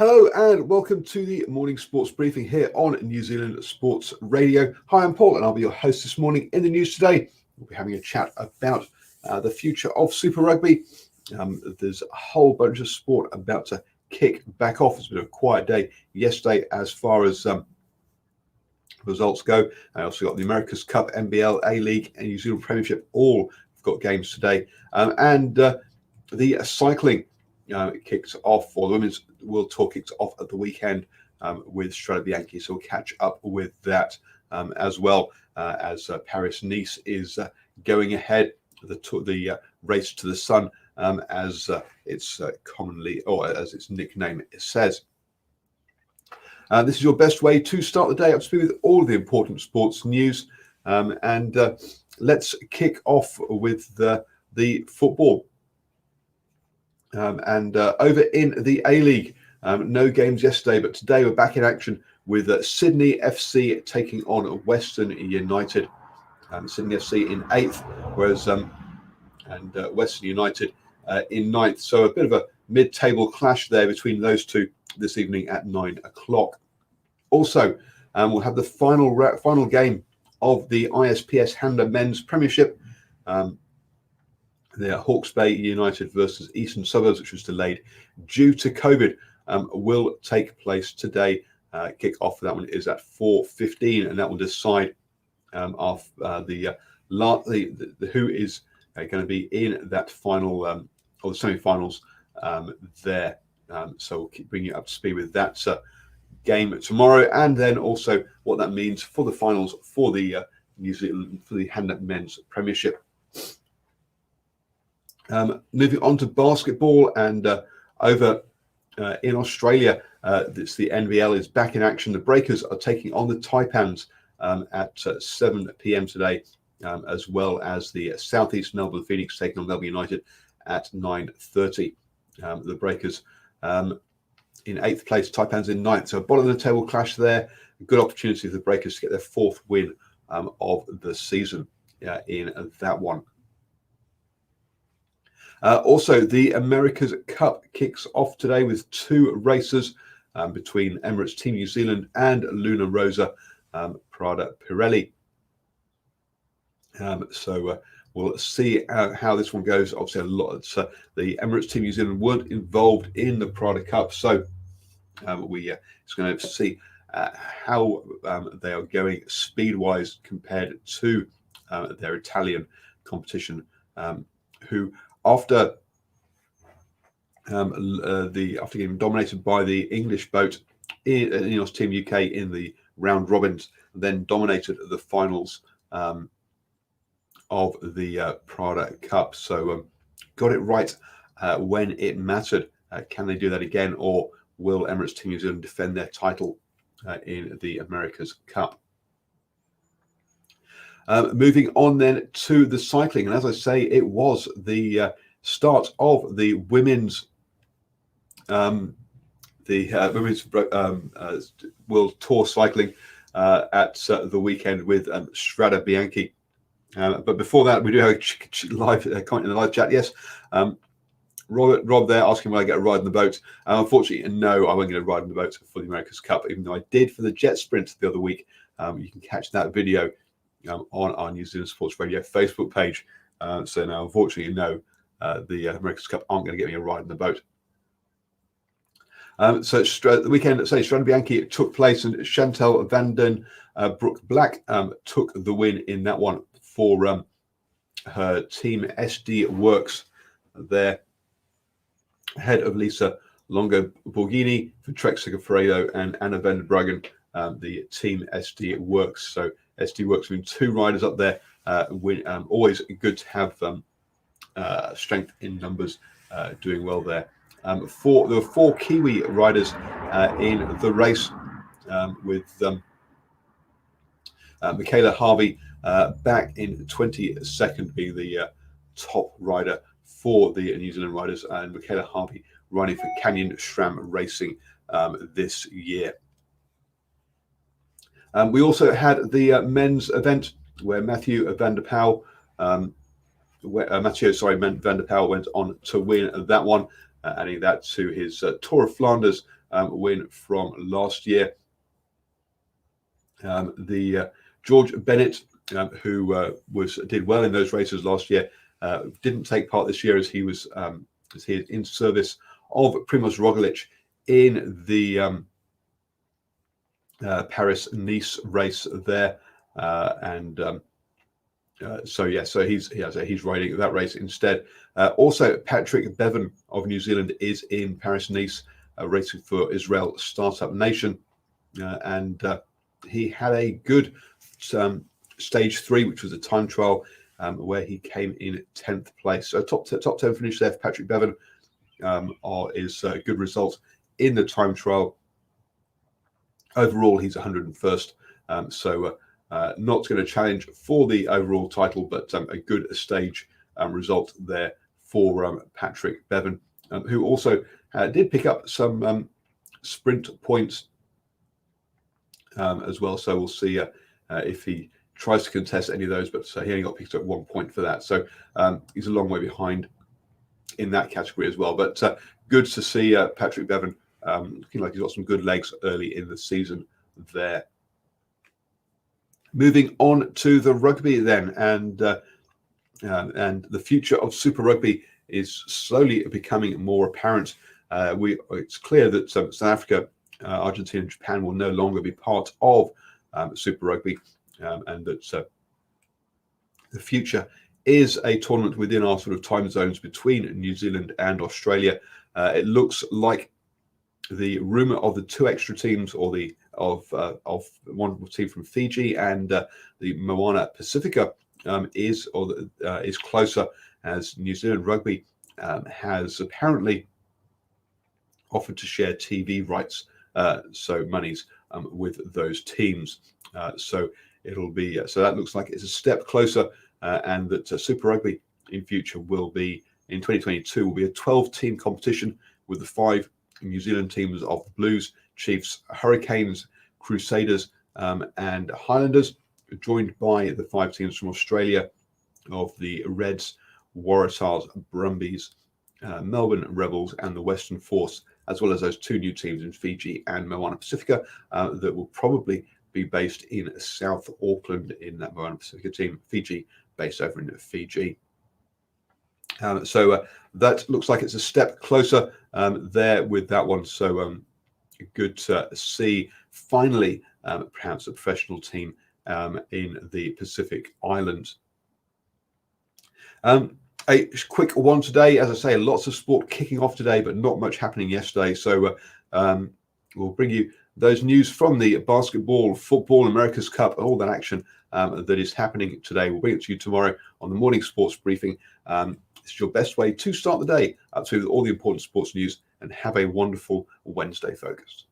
Hello and welcome to the morning sports briefing here on New Zealand Sports Radio. Hi, I'm Paul and I'll be your host this morning. In the news today, we'll be having a chat about the future of Super Rugby. There's a whole bunch of sport about to kick back off. It's been a quiet day yesterday as far as results go. I also got the America's Cup, NBL, A-League and New Zealand Premiership all have got games today. The cycling kicks off, or the Women's World Tour kicks off at the weekend with Strade Bianche. So we'll catch up with that as well as Paris-Nice is going ahead. The race to the sun, as it's commonly, or as its nickname says. This is your best way to start the day up to speed with all of the important sports news. Let's kick off with the football. Over in the A-League, no games yesterday, but today we're back in action with Sydney FC taking on Western United. Sydney FC in 8th, whereas Western United in 9th. So a bit of a mid-table clash there between those two this evening at 9 o'clock. Also, we'll have the final game of the ISPS Handler Men's Premiership. The Hawke's Bay United versus Eastern Suburbs, which was delayed due to COVID, will take place today. Kick off for that one is at 4:15, and that will decide the who is going to be in that final or the semi-finals there. So we'll keep bringing you up to speed with that game tomorrow, and then also what that means for the finals for the New Zealand for the Handler Men's Premiership. Moving on to basketball, and over in Australia, it's the NBL is back in action. The Breakers are taking on the Taipans at 7 p.m. today, as well as the Southeast Melbourne Phoenix taking on Melbourne United at 9:30. The Breakers in 8th place, Taipans in 9th. So a bottom of the table clash there. A good opportunity for the Breakers to get their 4th win of the season in that one. Also, the America's Cup kicks off today with 2 races between Emirates Team New Zealand and Luna Rosa Prada Pirelli. We'll see how this one goes. Obviously, a lot. The Emirates Team New Zealand weren't involved in the Prada Cup, so it's going to see how they are going speed-wise compared to their Italian competition, who after getting dominated by the English boat in Ineos Team UK in the round robins, then dominated the finals of the Prada Cup. So got it right when it mattered. Can they do that again, or will Emirates Team New Zealand defend their title in the America's Cup? Moving on then to the cycling, and as I say, it was the start of the women's World Tour cycling at the weekend with Strade Bianche. But before that, we do have a live comment in the live chat. Yes, Rob there asking will I get a ride on the boat. Unfortunately, no, I won't get a ride on the boat for the America's Cup, even though I did for the jet sprint the other week. You can catch that video on our New Zealand Sports Radio Facebook page. So now, unfortunately, no, the America's Cup aren't going to get me a ride on the boat. So the weekend, Strade Bianche took place, and Chantal van den Broek Black took the win in that one for her team SD Works there, ahead of Lisa Longo Borghini for Trek Segafredo and Anna van der Bruggen, the team SD Works. So SD Works having 2 riders up there. Always good to have strength in numbers doing well there. There were 4 Kiwi riders in the race, with Michaela Harvey back in 22nd, being the top rider for the New Zealand riders, and Michaela Harvey running for Canyon SRAM Racing this year. We also had the men's event where Mathieu van der Poel went on to win that one, adding that to his Tour of Flanders win from last year. The George Bennett, who did well in those races last year, didn't take part this year as he was in service of Primoz Roglic in the Paris-Nice race there, so he's riding that race instead. Also, Patrick Bevan of New Zealand is in Paris-Nice, racing for Israel Startup Nation, and he had a good stage 3, which was a time trial, where he came in 10th place. So top 10 finish there for Patrick Bevan is a good result in the time trial. Overall, he's 101st, so not going to challenge for the overall title, but a good stage result there for Patrick Bevan, who also did pick up some sprint points as well. So we'll see if he tries to contest any of those, but he only got picked up 1 point for that. So he's a long way behind in that category as well. But good to see Patrick Bevan looking like he's got some good legs early in the season there. Moving on to the rugby then, and the future of Super Rugby is slowly becoming more apparent. It's clear that South Africa, Argentina, and Japan will no longer be part of Super Rugby, and that the future is a tournament within our sort of time zones between New Zealand and Australia. It looks like the rumor of the 2 extra teams, or of one team from Fiji and the Moana Pacifica, is closer, as New Zealand Rugby has apparently offered to share TV rights, so monies with those teams. So it'll be so that looks like it's a step closer, and that Super Rugby in future will be in 2022 will be a 12-team competition with the 5 New Zealand teams of the Blues, Chiefs, Hurricanes, Crusaders, and Highlanders, joined by the 5 teams from Australia of the Reds, Waratahs, Brumbies, Melbourne Rebels, and the Western Force, as well as those 2 new teams in Fiji and Moana Pacifica that will probably be based in South Auckland in that Moana Pacifica team, Fiji based over in Fiji. So that looks like it's a step closer there with that one. So good to see finally perhaps a professional team in the Pacific Islands. A quick one today, as I say, lots of sport kicking off today, but not much happening yesterday. So we'll bring you those news from the basketball, football, America's Cup, all that action that is happening today. We'll bring it to you tomorrow on the morning sports briefing. It's your best way to start the day up to all the important sports news, and have a wonderful Wednesday, folks.